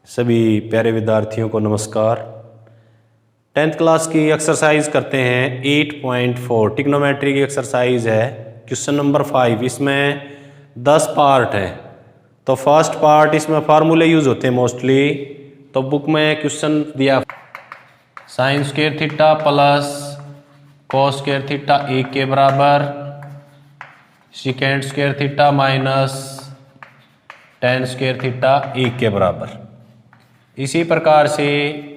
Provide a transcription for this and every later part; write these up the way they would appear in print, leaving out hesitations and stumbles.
सभी प्यारे विद्यार्थियों को नमस्कार। 10th क्लास की एक्सरसाइज करते हैं 8.4 ट्रिग्नोमेट्री की एक्सरसाइज है। क्वेश्चन नंबर 5, इसमें 10 पार्ट हैं। तो फर्स्ट पार्ट इसमें फार्मूले यूज होते हैं मोस्टली। तो बुक में क्वेश्चन दिया sine square theta plus cos square theta 1 के बराबर, secant square theta minus tan square theta 1 के बराबर। इसी प्रकार से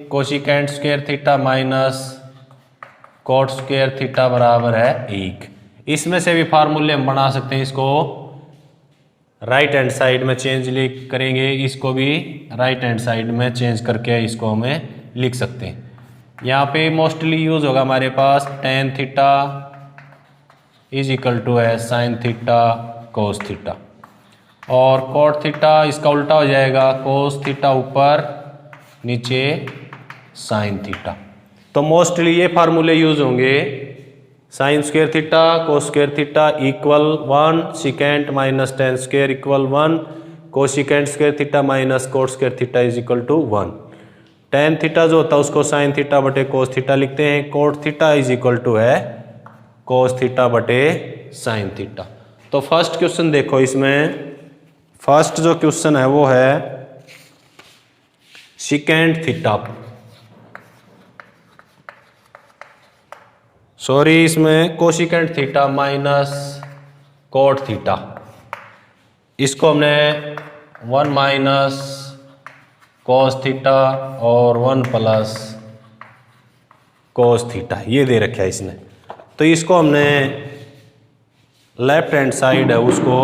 cosecant square theta minus cot square theta बराबर है 1। इसमें से भी फार्मूले हम बना सकते हैं। इसको राइट हैंड साइड में चेंज करेंगे, इसको भी राइट हैंड साइड में चेंज करके इसको हमें लिख सकते हैं। यहाँ पे मोस्टली यूज होगा हमारे पास tan theta is equal to है साइन थीटा कोस थीटा, और कॉट थीटा इसका उल्टा हो जाएगा, कोस थीटा ऊपर नीचे साइन थीटा। तो मोस्टली ये फार्मूले यूज होंगे। Sine square theta cos square theta equal 1, secant minus tan square equal 1, cosecant square theta minus cot square theta is equal to 1। Tan theta जो होता है उसको साइन थीटा बटे कोस थीटा लिखते हैं। Cot theta is equal to है cos theta बटे sine theta. तो फर्स्ट क्वेश्चन देखो, इसमें फर्स्ट जो क्वेश्चन है वो है सिकेंट थीटा, सॉरी इसमें cosecant theta minus cot theta, इसको हमने 1 माइनस कोस थीटा और 1 प्लस कोस थीटा ये दे रखा है इसने। तो इसको हमने लेफ्ट हैंड साइड है उसको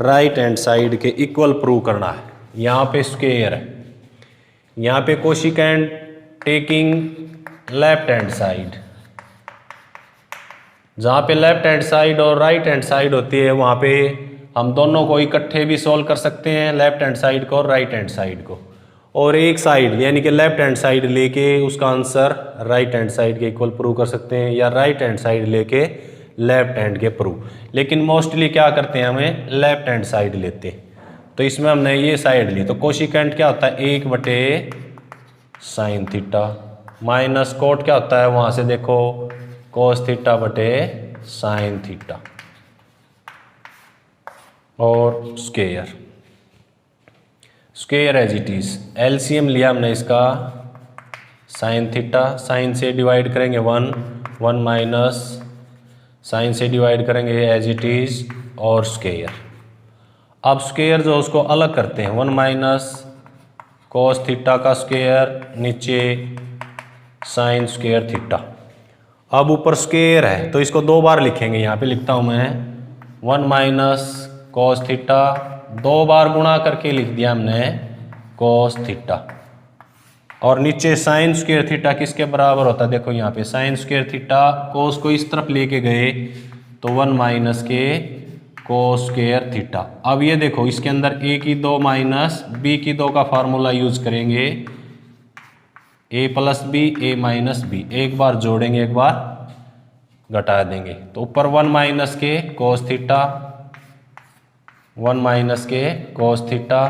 राइट हैंड साइड के इक्वल प्रूव करना है। यहाँ पे स्क्वायर है, यहाँ पे cosecant taking left hand side, जहाँ पे लेफ्ट हैंड साइड और राइट हैंड साइड होती है वहाँ पे हम दोनों को इकट्ठे भी सॉल्व कर सकते हैं, लेफ्ट हैंड साइड को और राइट हैंड साइड को। और एक साइड यानी कि लेफ्ट हैंड साइड लेके उसका आंसर राइट हैंड साइड के इक्वल प्रूव कर सकते हैं, या राइट हैंड साइड लेके लेफ्ट हैंड के प्रूव। लेकिन मोस्टली क्या करते हैं, हमें लेफ्ट हैंड साइड लेते हैं। तो इसमें हमने ये साइड ली, तो कोसिकेंट क्या होता है 1 बटे साइन थीटा, माइनस कोट क्या होता है वहां से देखो कोस थीटा बटे साइन थीटा, और square square as it is. LCM लिया हमने इसका साइन थीटा, साइन से डिवाइड करेंगे 1, 1 माइनस साइन से डिवाइड करेंगे एज इट इज, और स्क्वायर। अब स्क्वायर जो उसको अलग करते हैं, 1 माइनस कोस थीटा का स्क्वायर नीचे साइन स्क्वायर थीटा। अब ऊपर स्क्वायर है तो इसको 2 बार लिखेंगे। यहाँ पे लिखता हूँ मैं 1 माइनस कोस थीटा, 2 बार गुणा करके लिख दिया हमने कोस थीटा, और नीचे साइन स्क्वायर थीटा किसके बराबर होता है, देखो यहाँ पे साइन स्क्वायर थीटा कोस को इस तरफ लेके गए तो 1 माइनस के कोस स्क्वायर थीटा। अब ये देखो इसके अंदर a की 2 माइनस b की 2 का फार्मूला यूज करेंगे, a plus B a minus B, एक बार जोड़ेंगे एक बार घटा देंगे। तो ऊपर 1 माइनस के कोस थीटा, 1 माइनस के कोस थीटा,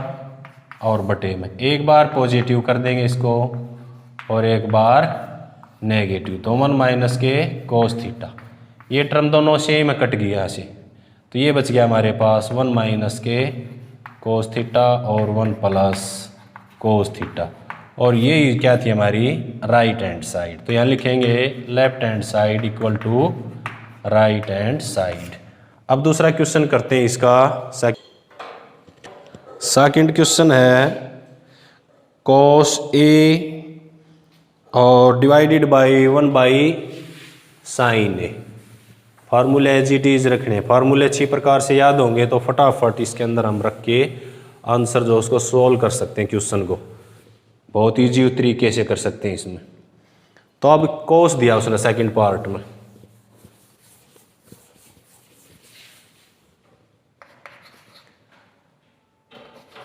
और बटे में एक बार पॉजिटिव कर देंगे इसको और एक बार नेगेटिव, तो 1 माइनस के कोस थीटा। ये टर्म दोनों सेम कट गया यहाँ से, तो ये बच गया हमारे पास 1 माइनस के कोस थीटा और 1 प्लस कोस थीटा, और ये क्या थी हमारी राइट हैंड साइड। तो यहाँ लिखेंगे left hand side equal to right hand side. अब दूसरा क्वेश्चन करते हैं इसका। सेकंड क्वेश्चन है कोस ए और डिवाइडेड बाई 1 बाई साइन ए। फार्मूले एज इट इज रखने, फार्मूले अच्छी प्रकार से याद होंगे तो फटाफट इसके अंदर हम रख के आंसर जो उसको सोल्व कर सकते हैं, क्वेश्चन को बहुत ईजी तरीके से कर सकते हैं इसमें। तो अब कोस दिया उसने सेकंड पार्ट में,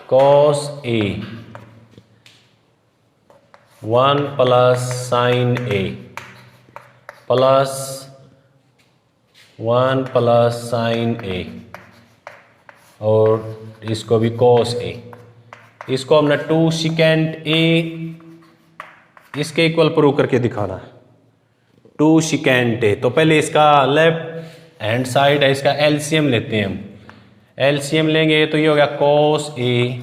कोस a 1 plus sine A plus 1 plus sine ए, और इसको भी कोस ए। इसको हमने 2 सेकेंड ए इसके इक्वल प्रूव करके दिखाना है। 2 सेकेंड ए, तो पहले इसका लेफ्ट हैंड साइड है, इसका एलसीएम लेते हैं हम। एलसीएम लेंगे तो ये हो गया कॉस ए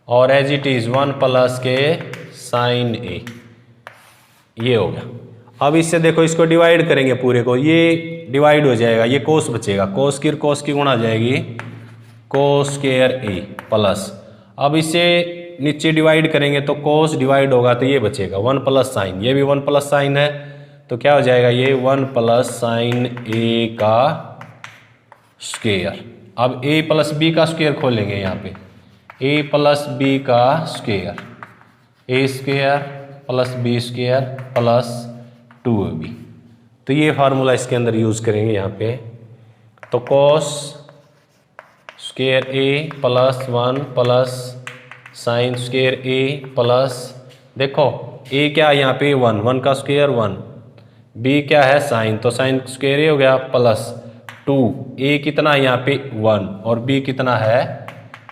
और एज इट इज 1 प्लस के साइन ए, ये हो गया। अब इससे देखो इसको डिवाइड करेंगे पूरे को, ये डिवाइड हो जाएगा, ये कोस बचेगा, कोस की गुणा आ जाएगी कोस स्क्वायर ए प्लस। अब इसे नीचे डिवाइड करेंगे तो कोस डिवाइड होगा तो ये बचेगा 1 प्लस साइन, ये भी 1 प्लस साइन है तो क्या हो जाएगा ये 1 प्लस साइन ए का स्क्वायर। अब ए प्लस बी का स्क्वायर खोलेंगे यहाँ पे, ए प्लस बी का square, a square plus b square plus 2ab, तो ये फार्मूला इसके अंदर यूज करेंगे यहाँ पे। तो cos square a plus 1 plus sign square a plus, देखो ए क्या है यहाँ पे 1 का स्क्वायर 1, बी क्या है साइन, तो साइन स्क्वायर ए हो गया प्लस 2, ए कितना है यहाँ पे 1 और बी कितना है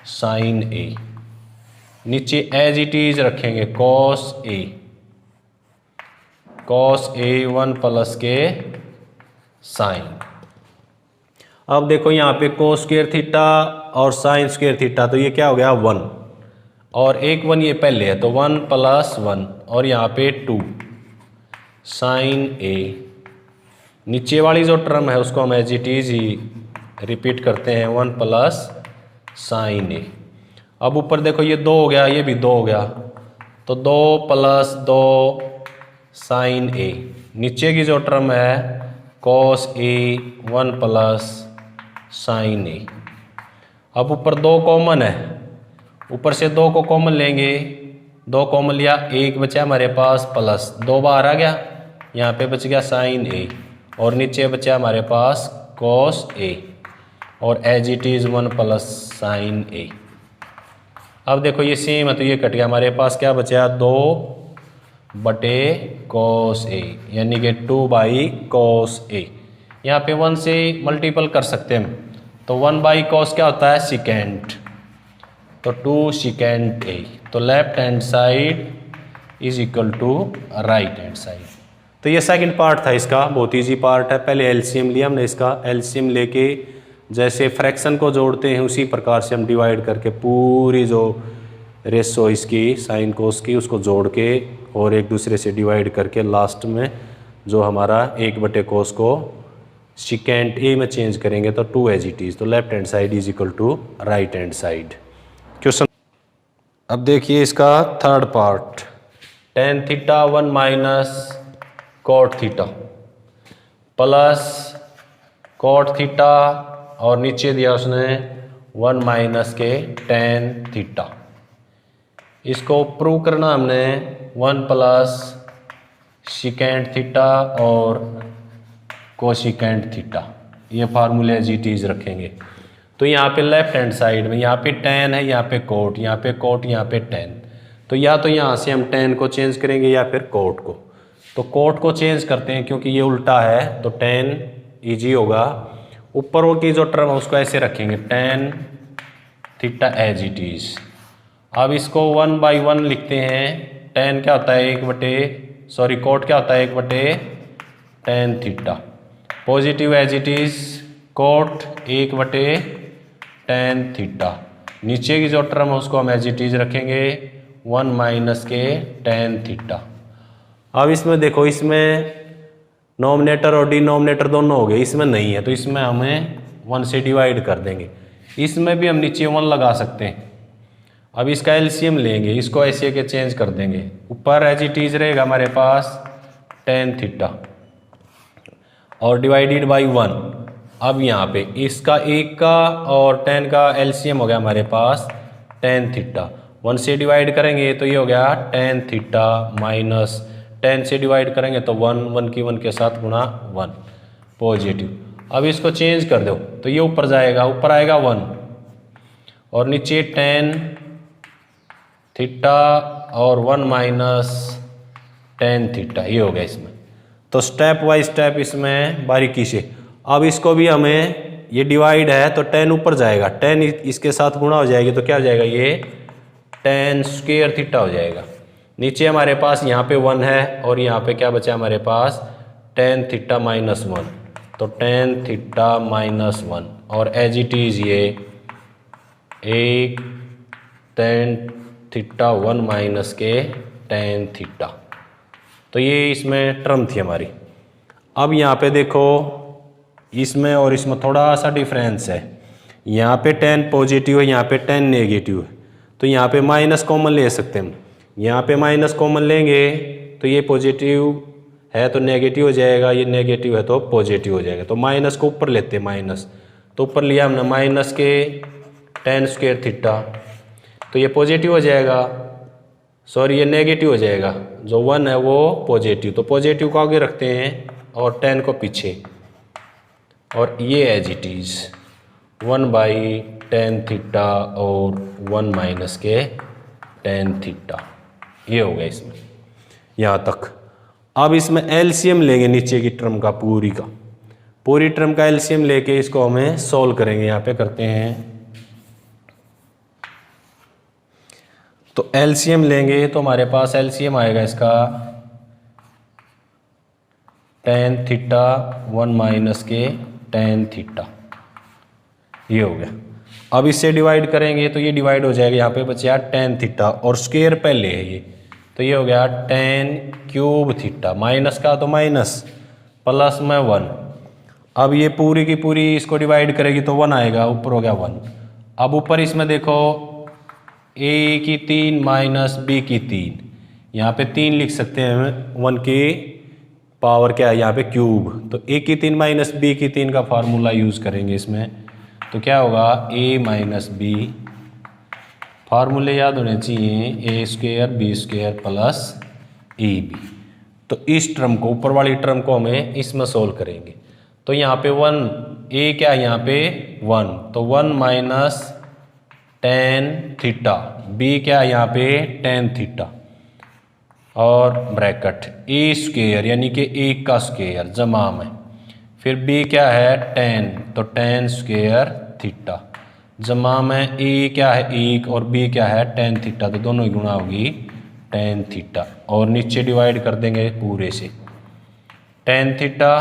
साइन ए। नीचे एज इट इज रखेंगे कॉस ए 1 प्लस के साइन। अब देखो यहाँ पे कोस स्क्वायर थीटा और साइन स्क्वायर थीटा, तो ये क्या हो गया 1 और एक 1 ये पहले है तो 1 प्लस 1 और यहाँ पे 2 साइन ए। नीचे वाली जो टर्म है उसको हम एज इट इज ही रिपीट करते हैं 1 प्लस साइन ए। अब ऊपर देखो ये 2 हो गया, ये भी 2 हो गया, तो 2 प्लस 2 साइन ए। नीचे की जो टर्म है cos A 1 plus sine a. अब ऊपर 2 कॉमन है, ऊपर से 2 को कॉमन लेंगे, 2 कॉमन लिया, 1 बचा हमारे पास प्लस 2 बाहर आ गया, यहाँ पे बच गया साइन ए और नीचे बचा हमारे पास कॉस ए और as it is 1 plus sine a. अब देखो ये सेम है तो ये कट गया, हमारे पास क्या बचा 2 बटे कॉस ए यानी कि 2 बाई कॉस ए। यहाँ पे 1 से मल्टीपल कर सकते हैं हम, तो 1 बाई कॉस क्या होता है सेकेंड, तो 2 सेकेंड ए। तो left hand side is equal to right hand side. तो ये सेकंड पार्ट था इसका, बहुत ईजी पार्ट है। पहले एलसीएम लिया हमने, इसका एलसीएम लेके जैसे फ्रैक्शन को जोड़ते हैं उसी प्रकार से हम डिवाइड करके पूरी जो रेशो इसकी साइन कोस की उसको जोड़ के और एक दूसरे से डिवाइड करके लास्ट में जो हमारा 1 बटे कोस को सेकेंड ए में चेंज करेंगे तो 2 एज इट इज, तो left hand side is equal to right hand side. Question अब देखिए इसका third part, tan theta 1 minus cot theta plus cot theta और नीचे दिया उसने 1 माइनस के टेन थीटा। इसको प्रूव करना हमने 1 प्लस सेकेंड थीटा और कोसेकेंड थीटा, ये फार्मूले जीटीज रखेंगे। तो यहाँ पे लेफ्ट हैंड साइड में यहाँ पे टेन है, यहाँ पे कोट, यहाँ पे कोट, यहाँ पे टेन, तो या तो यहाँ से हम टेन को चेंज करेंगे या फिर कोट को। तो कोट को चेंज करते हैं क्योंकि ये उल्टा है, तो टेन ईजी होगा। ऊपर की जो टर्म है उसको ऐसे रखेंगे tan theta as it is. अब इसको 1 बाई 1 लिखते हैं, टेन क्या होता है 1 बटे कोट क्या होता है 1 बटे tan theta, positive as it is cot 1 बटे टेन थीटा। नीचे की जो टर्म है उसको हम एज इट इज रखेंगे 1 माइनस के टेन थीटा। अब इसमें देखो, इसमें नोमिनेटर और डिनोमिनेटर दोनों हो गए, इसमें नहीं है तो इसमें हमें 1 से डिवाइड कर देंगे। इसमें भी हम नीचे 1 लगा सकते हैं। अब इसका एलसीएम लेंगे, इसको ऐसे के चेंज कर देंगे, ऊपर एज इट इज रहेगा हमारे पास टेन थीटा और डिवाइडेड बाई 1। अब यहाँ पे इसका 1 का और 10 का एलसीएम हो गया हमारे पास टेन थीटा। 1 से डिवाइड करेंगे तो ये हो गया टेन थीटा माइनस 10 से डिवाइड करेंगे तो 1 की 1 के साथ गुणा 1 पॉजिटिव। अब इसको चेंज कर दो तो ये ऊपर जाएगा, ऊपर आएगा 1 और नीचे टेन थीटा और 1 माइनस टेन थीटा, ये हो गया इसमें। तो स्टेप बाय स्टेप इसमें बारीकी से। अब इसको भी हमें, ये डिवाइड है तो 10 ऊपर जाएगा, 10 इसके साथ गुणा हो जाएगी तो क्या हो जाएगा ये टेन स्क्वायर थीटा हो जाएगा। नीचे हमारे पास यहाँ पे 1 है और यहाँ पे क्या बचा हमारे पास टेन थीटा माइनस 1, तो टेन थीटा माइनस 1 और एज इट इज ये एक टेन थीटा 1 माइनस के टेन थीटा। तो ये इसमें टर्म थी हमारी। अब यहाँ पे देखो इसमें और इसमें थोड़ा सा डिफरेंस है। यहाँ पे टेन पॉजिटिव है, यहाँ पे टेन नेगेटिव है, तो यहाँ पे माइनस कॉमन ले सकते हैं हम। यहाँ पे माइनस कॉमन लेंगे तो ये पॉजिटिव है तो नेगेटिव हो जाएगा, ये नेगेटिव है तो पॉजिटिव हो जाएगा। तो माइनस को ऊपर लेते हैं, माइनस तो ऊपर लिया हमने माइनस के टेन स्क्वायर थीटा, तो ये पॉजिटिव हो जाएगा, सॉरी ये नेगेटिव हो जाएगा। जो 1 है वो पॉजिटिव, तो पॉजिटिव को आगे रखते हैं और 10 को पीछे, और ये एज इट इज 1/10 थीटा और 1 माइनस के टेन थीटा। ये हो गया इसमें यहाँ तक। अब इसमें एलसीएम लेंगे नीचे की टर्म का, पूरी टर्म का एलसीएम लेके इसको हमें सॉल्व करेंगे। यहाँ पे करते हैं तो एलसीएम लेंगे तो हमारे पास एलसीएम आएगा इसका टेन थीटा 1 माइनस के टेन थीटा। ये हो गया। अब इससे डिवाइड करेंगे तो ये डिवाइड हो जाएगा, यहाँ पे बचा टेन थीटा और स्क्वायर पहले है ये, तो ये हो गया टेन क्यूब थीटा, माइनस का तो माइनस प्लस में 1। अब ये पूरी की पूरी इसको डिवाइड करेगी तो 1 आएगा, ऊपर हो गया 1। अब ऊपर इसमें देखो ए की 3 माइनस बी की 3, यहाँ पे 3 लिख सकते हैं, 1 की पावर क्या है यहाँ पे क्यूब, तो ए की 3 माइनस बी की 3 का फार्मूला यूज़ करेंगे इसमें, तो क्या होगा ए माइनस बी, फार्मूले याद होने चाहिए, a square b square plus a b. तो इस टर्म को, ऊपर वाली टर्म को हमें इसमें सोल्व करेंगे। तो यहाँ पे 1, ए क्या है यहाँ पे 1, तो 1 माइनस टेन थीटा, बी क्या है यहाँ पे टेन थीटा और ब्रैकेट ए स्क्वायर यानी कि 1 का स्क्वायर जमा में, फिर बी क्या है 10, तो 10 स्क्वायर थीटा जमा में ए क्या है 1 और बी क्या है 10 थीटा, तो दोनों की गुणा होगी 10 थीटा और नीचे डिवाइड कर देंगे पूरे से 10 थीटा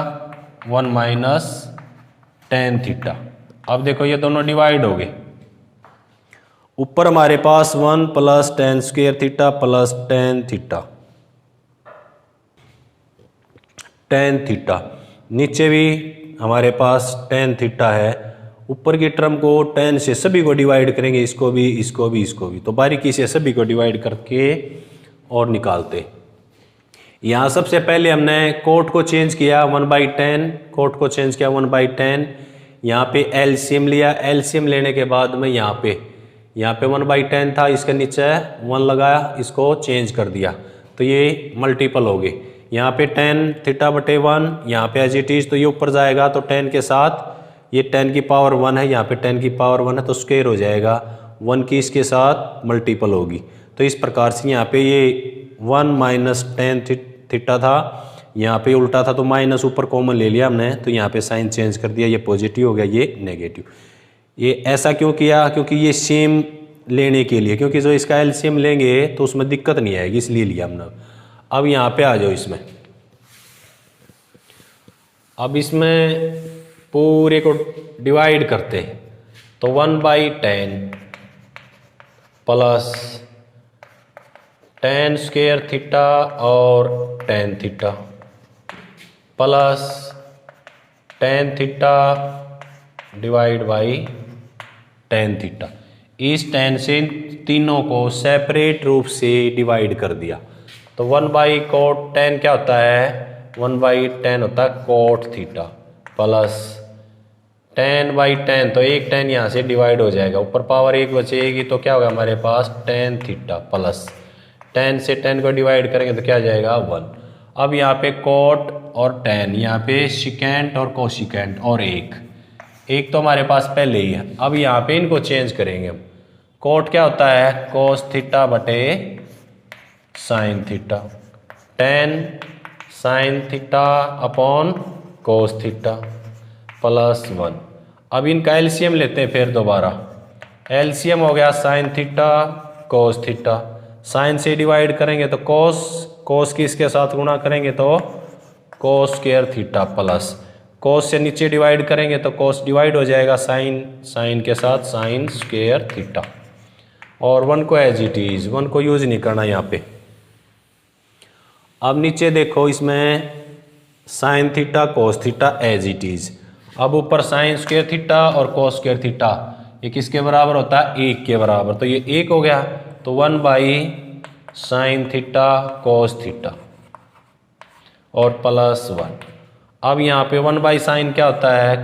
1 माइनस 10 थीटा। अब देखो ये दोनों डिवाइड हो गए, ऊपर हमारे पास 1 plus 10 square theta plus 10 theta, 10 theta, नीचे भी हमारे पास 10 थीटा है। ऊपर की टर्म को 10 से सभी को डिवाइड करेंगे, इसको भी इसको भी इसको भी, तो बारीकी से सभी को डिवाइड करके और निकालते। यहाँ सबसे पहले हमने कोट को चेंज किया 1/10, कोट को चेंज किया 1/10, यहाँ पे एलसीएम लिया, एलसीएम लेने के बाद में यहाँ पे 1/10 था, इसके नीचे 1 लगाया, इसको चेंज कर दिया तो ये मल्टीपल हो गए। यहाँ पे 10 थीटा बटे 1, यहाँ पे एज इट इज, तो ये ऊपर जाएगा तो 10 के साथ ये 10 की पावर 1 है, यहाँ पे 10 की पावर 1 है तो स्क्वायर हो जाएगा, 1 की इसके साथ मल्टीपल होगी। तो इस प्रकार से यहाँ पे ये 1 माइनस 10 थीटा था, यहाँ पे उल्टा था तो माइनस ऊपर कॉमन ले लिया हमने, तो यहाँ पे साइन चेंज कर दिया, ये पॉजिटिव हो गया ये नेगेटिव। ये ऐसा क्यों किया, क्योंकि ये सेम लेने के लिए, क्योंकि जो इसका एलसीएम लेंगे तो उसमें दिक्कत नहीं आएगी, इसलिए लिया हमने। अब यहाँ पे आ जाओ इसमें, अब इसमें पूरे को डिवाइड करते हैं तो 1/10 प्लस 10 स्क्वायर थीटा और 10 theta plus 10 theta divide by 10 theta. इस 10 से तीनों को सेपरेट रूप से डिवाइड कर दिया तो 1/cot 10 क्या होता है, 1/10 होता है cot थीटा प्लस 10/10, तो एक 10 यहाँ से डिवाइड हो जाएगा, ऊपर पावर 1 बचेगी तो क्या होगा हमारे पास 10 थीटा प्लस 10 से 10 को डिवाइड करेंगे तो क्या जाएगा 1। अब यहाँ पे cot और 10, यहाँ पे सिकेंट और कोसिकेंट और एक तो हमारे पास पहले ही है। अब यहाँ पे इनको चेंज करेंगे हम, cot क्या होता है cos थीटा बटे sine theta, 10 sine theta upon cos theta plus 1। अब इनका एलसीएम लेते हैं फिर दोबारा, एलसीएम हो गया sine theta cos theta, sine से डिवाइड करेंगे तो कोस की इसके साथ गुणा करेंगे तो cos square theta plus cos से नीचे डिवाइड करेंगे तो कोस डिवाइड हो जाएगा साइन के साथ साइन स्क्वायर थीटा। और 1 को एज इट इज, 1 को यूज नहीं करना यहाँ पे। अब नीचे देखो, इसमें sine theta cos theta as it is. अब ऊपर साइन स्क्वायर थीटा और कोस स्क्वायर थीटा ये किसके बराबर होता है? 1 के बराबर। तो ये 1 हो गया, तो 1/sin थीटा कोस थीटा और प्लस 1। अब यहाँ पे 1/sin क्या होता है?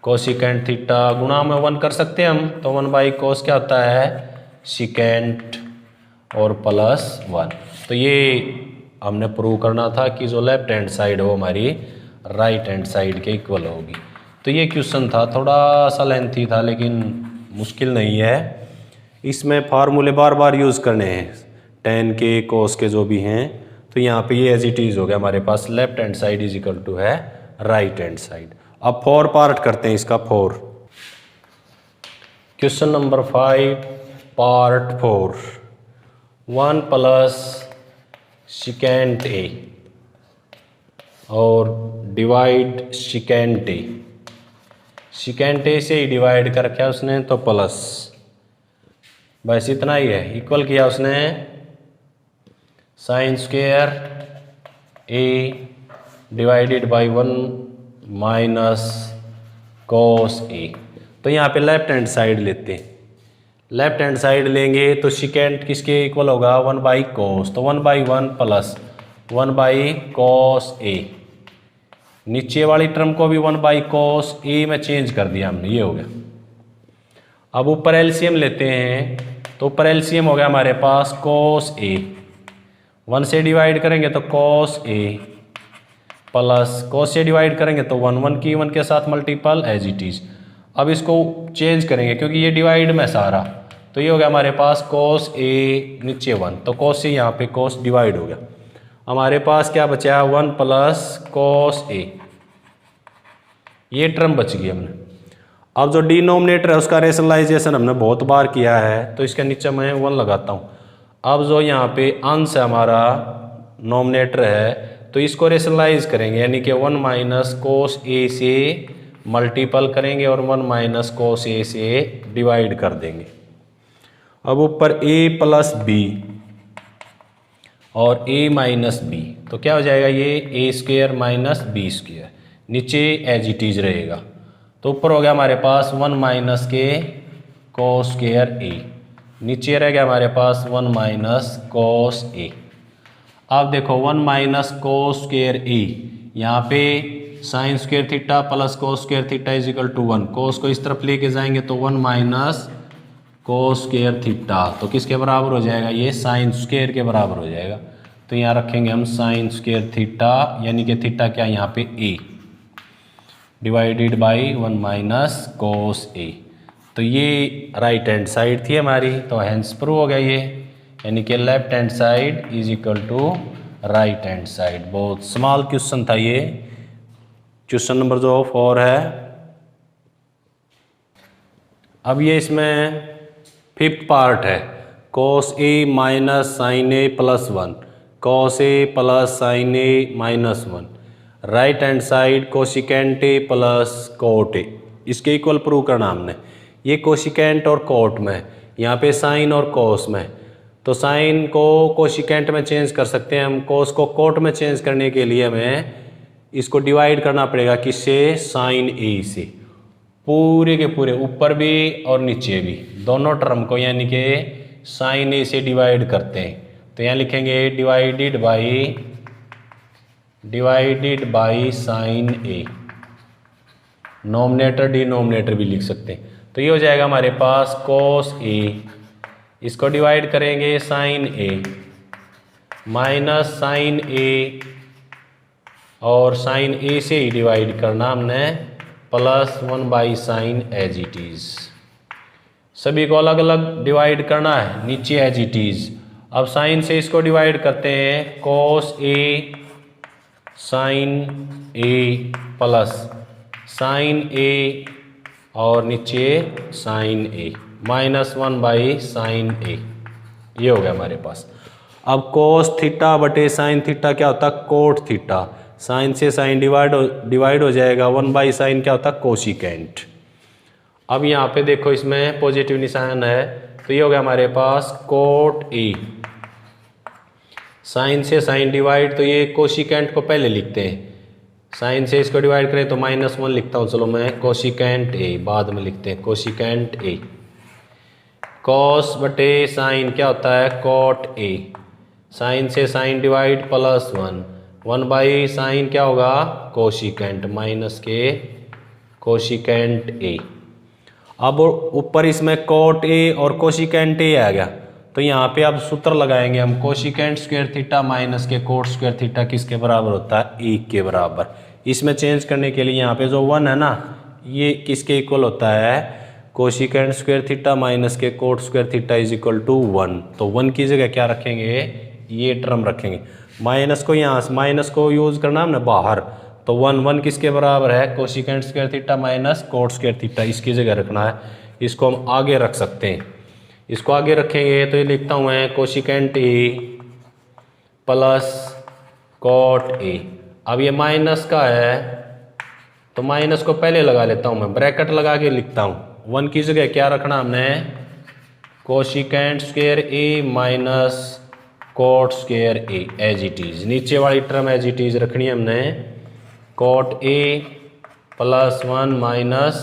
कोसिकेंट थीटा गुणा में 1 कर सकते हैं हम, तो 1/cos क्या होता है? सिकेंट और प्लस 1। तो ये हमने प्रूव करना था कि जो लेफ्ट हैंड साइड हो हमारी राइट हैंड साइड के इक्वल होगी। तो ये क्वेश्चन था, थोड़ा सा लेंथी था लेकिन मुश्किल नहीं है। इसमें फार्मूले बार बार यूज़ करने हैं, tan के cos के जो भी हैं। तो यहाँ पे ये एज इट इज़ हो गया हमारे पास, left hand side is equal to है राइट हैंड साइड। अब 4 पार्ट करते हैं इसका। 4 question number 5 part 4, 1 plus secant a और divide secant a. Secant a से ही डिवाइड कर क्या उसने, तो प्लस, बस इतना ही है। इक्वल किया उसने sine square a divided by 1 minus cos a. तो यहाँ पे लेफ्ट हैंड साइड लेते हैं। लेफ्ट हैंड साइड लेंगे तो सिकेंट किसके इक्वल होगा? 1/cos, तो 1/1 प्लस 1/cos ए। नीचे वाली टर्म को भी 1/cos ए में चेंज कर दिया हमने, ये हो गया। अब ऊपर एलसीएम लेते हैं, तो ऊपर एलसीएम हो गया हमारे पास cos ए। 1 से डिवाइड करेंगे तो cos ए प्लस cos से डिवाइड करेंगे तो 1 की 1 के साथ मल्टीपल एज इट इज। अब इसको चेंज करेंगे क्योंकि ये डिवाइड में सारा, तो ये हो गया हमारे पास cos ए नीचे 1, तो cos से यहाँ पे cos डिवाइड हो गया। हमारे पास क्या बचा? 1 प्लस cos ए, ये टर्म बच गई हमने। अब जो डिनोमिनेटर है उसका रेशनलाइजेशन हमने बहुत बार किया है, तो इसके नीचे मैं 1 लगाता हूँ। अब जो यहाँ पे अंश है हमारा नोमिनेटर है, तो इसको रेशनलाइज करेंगे, यानी कि 1 माइनस कोस ए से मल्टीपल करेंगे और 1 माइनस कोस ए से डिवाइड कर देंगे। अब ऊपर a प्लस बी और a माइनस बी, तो क्या हो जाएगा? ये a square minus B square, नीचे एज इट इज रहेगा। तो ऊपर हो गया हमारे पास 1 माइनस के कोस स्क्वायर ए, नीचे रह गया हमारे पास 1 माइनस कोस ए। अब देखो 1 माइनस कोस स्क्वायर ए, यहाँ पे sine square theta plus cos square theta is equal to 1। Cos को इस तरफ लेके जाएंगे तो 1 माइनस कोस स्क्वायर थीटा, तो किसके बराबर हो जाएगा? ये साइन स्क्वायर के बराबर हो जाएगा। तो यहाँ रखेंगे हम साइन स्क्वायर थीटा, यानी कि थीटा क्या यहाँ पे ए divided by 1 minus cos a. तो ये राइट हैंड साइड थी हमारी, तो हैंस प्रूव हो गया ये, यानी कि left hand side is equal to right hand side. बहुत स्मॉल क्वेश्चन था ये, क्वेश्चन नंबर जो 4 है। अब ये इसमें 5th पार्ट है, cos a minus sine A plus 1, cos a plus sine A minus 1, right hand side cosecant A plus cot A. इसके इक्वल प्रूव करना हमने। ये कोसिकेंट और कोट में, यहाँ पे साइन और कोस में, तो साइन को कोसिकेंट में चेंज कर सकते हैं हम, कोस को कोट में चेंज करने के लिए हमें इसको डिवाइड करना पड़ेगा, किससे? साइन ए से। पूरे के पूरे ऊपर भी और नीचे भी दोनों टर्म को, यानी कि साइन ए से डिवाइड करते हैं। तो यहाँ लिखेंगे divided by sine A, nominator denominator भी लिख सकते हैं। तो ये हो जाएगा हमारे पास कोस ए, इसको डिवाइड करेंगे साइन ए माइनस साइन ए, और साइन ए से ही डिवाइड करना हमने, plus 1 by sine as it is. सभी को अलग अलग डिवाइड करना है, नीचे एज इट इज। अब साइन से इसको डिवाइड करते हैं, cos A sine A plus sine ए और नीचे साइन ए -1/sin a, ये हो गया हमारे पास। अब cos थीटा बटे साइन थीटा क्या होता है, कोट थीटा। साइन से साइन डिवाइड हो जाएगा, 1/sin क्या होता है, कोशिकेंट। अब यहाँ पे देखो इसमें पॉजिटिव निशान है, तो ये हो गया हमारे पास कोट ए। साइन से साइन डिवाइड, तो ये कोशिकेंट को पहले लिखते हैं, साइन से इसको डिवाइड करें तो -1 लिखता हूँ, चलो मैं कोशिकेंट ए बाद में लिखते हैं, कोशिकेंट ए। कॉस बटे साइन क्या होता है, कॉट ए। साइन से साइन डिवाइड +1, 1/sin क्या होगा, कोशिकेंट, माइनस के कोशिकेंट ए। अब ऊपर इसमें कॉट ए और कोशिकेंट ए आ गया, तो यहाँ पे अब सूत्र लगाएंगे हम, कोशिकेंट स्क्वायर थीटा माइनस के कोट स्क्वायर थीटा किसके बराबर होता है, 1 के बराबर। इसमें चेंज करने के लिए यहाँ पे जो 1 है ना, ये किसके इक्वल होता है, कोशिकेंट स्क्वायर थीटा माइनस के cot square theta is equal to 1। तो 1 की जगह क्या रखेंगे, ये टर्म रखेंगे। माइनस को यहाँ से माइनस को यूज करना हमने बाहर, तो 1 किसके बराबर है, cosecant square theta minus cot square theta, इसकी जगह रखना है। इसको हम आगे रख सकते हैं, इसको आगे रखेंगे तो ये लिखता हूँ मैं cosecant A plus cot A. अब ये माइनस का है तो माइनस को पहले लगा लेता हूँ मैं, ब्रैकेट लगा के लिखता हूँ। 1 की जगह क्या रखना हमने, cosecant square A minus cot square A as it is. नीचे वाली टर्म एज इट इज रखनी है हमने, कॉट ए +1 माइनस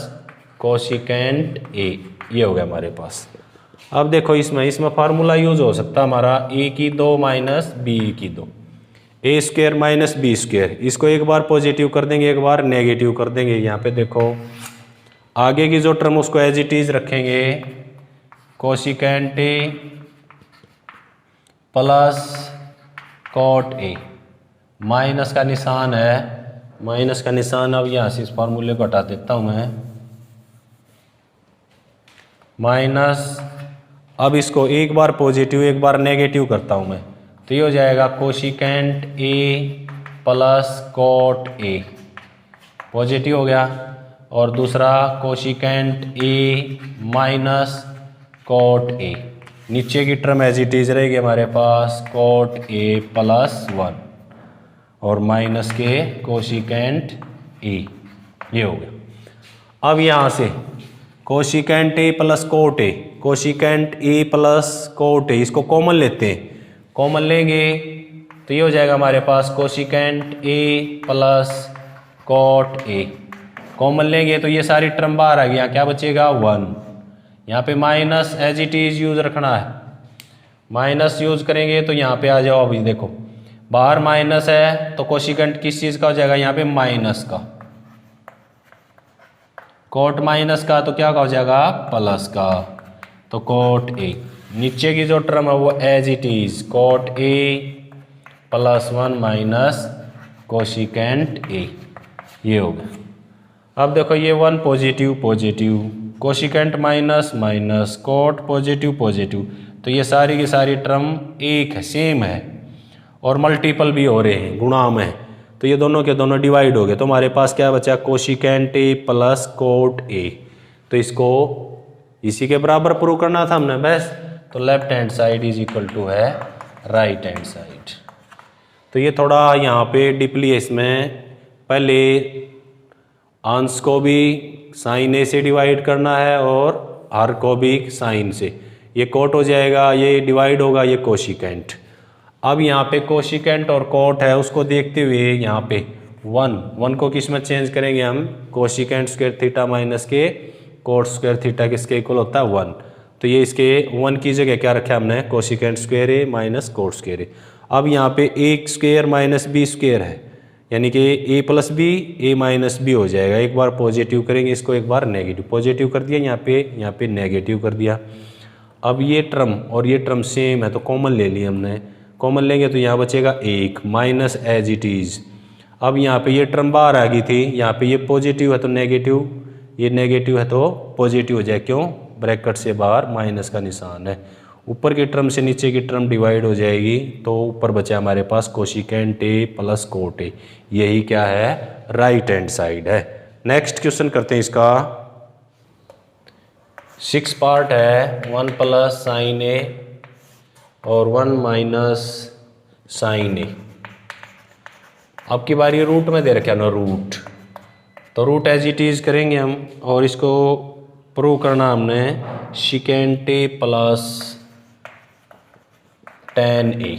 कोशिकेंट ए, ये हो गया हमारे पास। अब देखो इसमें फार्मूला यूज हो सकता है हमारा, ए की 2 माइनस बी की 2, ए स्क्वायर माइनस बी स्क्वायर। इसको एक बार पॉजिटिव कर देंगे, एक बार नेगेटिव कर देंगे। यहाँ पे देखो आगे की जो टर्म उसको एज इट इज रखेंगे, cosecant A plus cot A, minus का निशान है, माइनस का निशान। अब यहाँ से इस फार्मूले को हटा देता हूँ मैं, माइनस। अब इसको एक बार पॉजिटिव एक बार नेगेटिव करता हूँ मैं, तो ये हो जाएगा cosecant A plus cot A, positive हो गया। और दूसरा cosecant A minus cot A, नीचे की टर्म एज इट इज रहेगी हमारे पास, कॉट ए +1 और माइनस के कोशिकेंट ए, ये हो गया। अब यहाँ से कोशिकेंट ए प्लस कोट ए, कोशिकेंट ए प्लस कोट ए, इसको कॉमन लेते हैं, कॉमन लेंगे तो ये हो जाएगा हमारे पास cosecant A plus cot a. Common लेंगे तो ये सारी टर्म बाहर आ गया, क्या बचेगा 1। यहाँ पे minus as it is use रखना है, माइनस यूज करेंगे तो यहाँ पे आ जाओ। अभी देखो बाहर माइनस है तो कोशिकेंट किस चीज का हो जाएगा, यहाँ पे माइनस का, कोट माइनस का तो क्या का हो जाएगा, प्लस का, तो कोट ए। नीचे की जो टर्म है वो as it is, cot a +1 minus cosecant ए, ये हो गया। अब देखो ये 1 positive positive, cosecant minus minus, cot positive positive, तो ये सारी की सारी टर्म एक है, सेम है और मल्टीपल भी हो रहे हैं, गुणा में, तो ये दोनों के दोनों डिवाइड हो गए। तो हमारे पास क्या बचा, कोशिकेंट ए प्लस कोट ए। तो इसको इसी के बराबर प्रूव करना था हमने बस, तो left hand side is equal to है राइट हैंड साइड। तो ये थोड़ा यहाँ पे डीपली है, इसमें पहले अंश को भी साइन ए से डिवाइड करना है और हर को भी साइन से, ये कोट हो जाएगा, ये डिवाइड होगा, ये कोशिकेंट। अब यहाँ पे कोशिकेंट और कोट है, उसको देखते हुए यहाँ पे 1 को किस में चेंज करेंगे हम, कोशिकेंट स्क्वायर थीटा माइनस के कोट स्क्वायर थीटा किसके इक्वल होता है 1। तो ये इसके 1 की जगह क्या रखा हमने, कोशिकेंट स्क्वायर ए माइनस कोट स्क्वायर ए। अब यहाँ पे ए स्क्वायर माइनस बी स्क्वायर है, यानी कि ए प्लस बी ए माइनस बी हो जाएगा। एक बार पॉजिटिव करेंगे इसको, एक बार नेगेटिव, पॉजिटिव कर दिया यहाँ पे नेगेटिव कर दिया। अब ये टर्म और ये टर्म सेम है तो कॉमन ले लिया हमने, कॉमन लेंगे तो यहाँ बचेगा 1 माइनस एज इट इज। अब यहाँ पे ये टर्म बाहर आ गई थी, यहाँ पे ये पॉजिटिव है तो नेगेटिव, ये नेगेटिव है तो पॉजिटिव हो जाए, क्यों, ब्रैकेट से बाहर माइनस का निशान है। ऊपर की टर्म से नीचे की टर्म डिवाइड हो जाएगी, तो ऊपर बचा हमारे पास cosecant A plus cot a, यही क्या है, राइट हैंड साइड है। नेक्स्ट क्वेश्चन करते हैं इसका 6 पार्ट है 1 प्लस साइन ए और 1 माइनस साइन ए। अब की बारी रूट में दे रखा ना रूट, तो रूट एज इट इज करेंगे हम और इसको प्रूव करना हमने secant A plus ten a.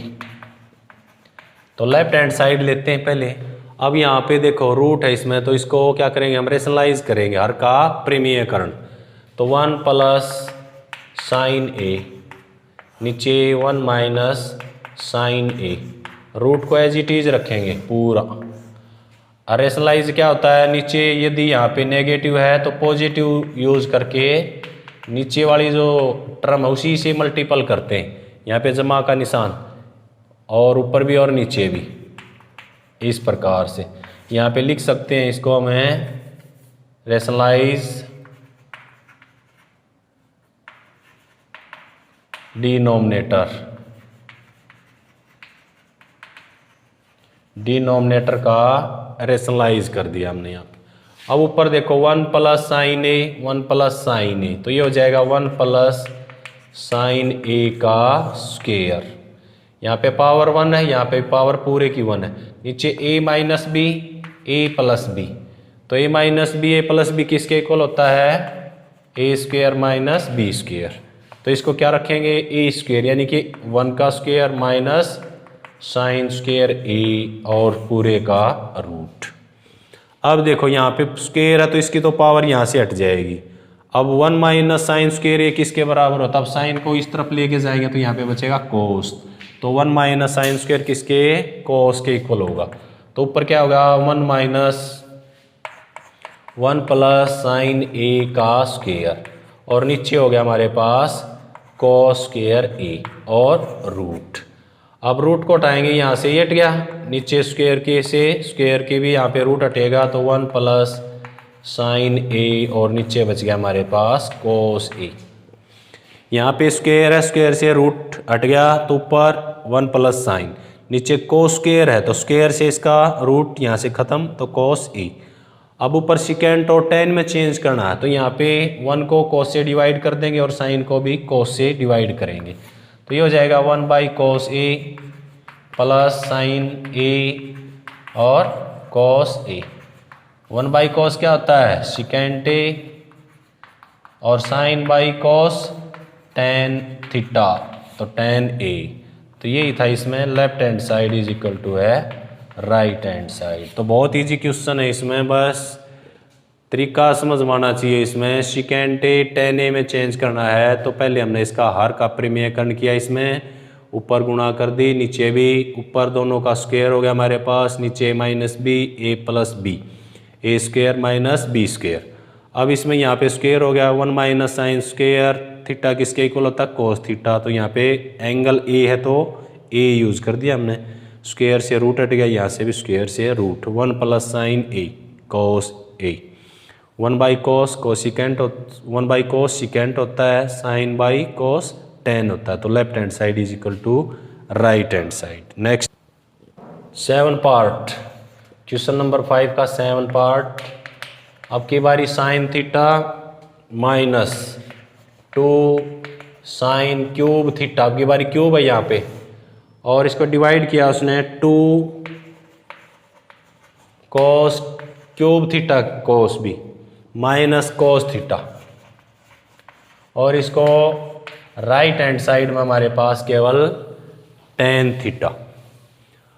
तो लेफ्ट हैंड साइड लेते हैं पहले। अब यहाँ पे देखो रूट है इसमें, तो इसको क्या करेंगे हम रेशनलाइज करेंगे, हर का परिमेयकरण। तो 1 प्लस साइन ए नीचे 1 माइनस साइन ए, रूट को एज इट इज रखेंगे पूरा। और रेशनलाइज क्या होता है, नीचे यदि यहाँ पे नेगेटिव है तो पॉजिटिव यूज करके नीचे वाली जो टर्म है उसी से मल्टीपल करते हैं, यहाँ पे जमा का निशान, और ऊपर भी और नीचे भी। इस प्रकार से यहाँ पे लिख सकते हैं इसको हमें रेशनलाइज डिनोमिनेटर का रेशनलाइज कर दिया हमने यहाँ पे। अब ऊपर देखो 1 प्लस साइन ए 1 प्लस साइन ए, तो ये हो जाएगा 1 प्लस साइन ए का स्क्वायर। यहाँ पे पावर 1 है, यहाँ पे पावर पूरे की 1 है। नीचे a minus b a plus b, तो a minus b a plus b किसके इक्वल होता है, a square minus B square. तो इसको क्या रखेंगे ए स्क्वायर, यानी कि 1 का स्क्वायर माइनस साइन स्क्वायर ए और पूरे का रूट। अब देखो यहाँ पे स्क्वायर है तो इसकी तो पावर यहाँ से हट जाएगी। अब 1 माइनस साइन स्क्वायर ए किसके बराबर होता है, अब साइन को इस तरफ लेके जाएंगे तो यहाँ पे बचेगा कोस। तो 1 माइनस साइन स्क्वायर किसके, कोस के इक्वल होगा। तो ऊपर क्या होगा 1 माइनस 1 प्लस साइन ए का स्क्वायर, और नीचे हो गया हमारे पास कोस स्क्वायर ए और रूट। अब रूट को हटाएंगे, यहाँ से ये हट गया, नीचे स्क्वायर के से स्क्वायर के भी यहाँ पे रूट हटेगा, तो 1 प्लस साइन ए और नीचे बच गया हमारे पास कोस ए। यहाँ पे स्क्वायर है, स्क्वायर से रूट हट गया तो ऊपर 1 प्लस साइन, नीचे कोस स्क्वायर है तो स्क्वायर से इसका रूट यहाँ से खत्म, तो कोस ए। अब ऊपर सिकेंट और टेन में चेंज करना है, तो यहाँ पे 1 को कोस से डिवाइड कर देंगे और साइन को भी कोस से डिवाइड करेंगे। तो ये हो जाएगा 1 by cos a plus sine ए और कोस ए। 1 बाई कोस क्या होता है, सिकेंट ए, और sine by cos tan theta, तो टेन ए। तो यही था इसमें, left hand side is equal to है राइट हैंड साइड। तो बहुत इजी क्वेश्चन है, इसमें बस तरीका समझ में आना चाहिए। इसमें सिकेंट ए टेन ए में चेंज करना है, तो पहले हमने इसका हर का परिमेयकरण किया, इसमें ऊपर गुणा कर दी, नीचे भी, ऊपर दोनों का स्क्वायर हो गया हमारे पास, नीचे minus b a plus B, A square minus B square. अब इसमें यहाँ पे स्क्वायर हो गया 1 माइनस साइन स्क्वायर थीटा किसके इक्वल होता है, कोस थीटा। तो यहाँ पे एंगल ए है तो ए यूज कर दिया हमने, स्क्वायर से रूट हट गया, यहाँ से भी स्क्वायर से root. 1 plus sine a cos a, 1 by cos cosecant, 1 by cos secant होता है, साइन बाई कोस टेन होता है। तो left hand side is equal to right hand side. Next 7 part, question number 5 का 7 पार्ट। अब की बारी sine theta minus 2 sine cube theta, अब की बारी क्यूब है यहाँ पे, और इसको डिवाइड किया उसने 2 कोस क्यूब थीटा कोस भी माइनस कोस थीटा, और इसको राइट हैंड साइड में हमारे पास केवल टेन थीटा।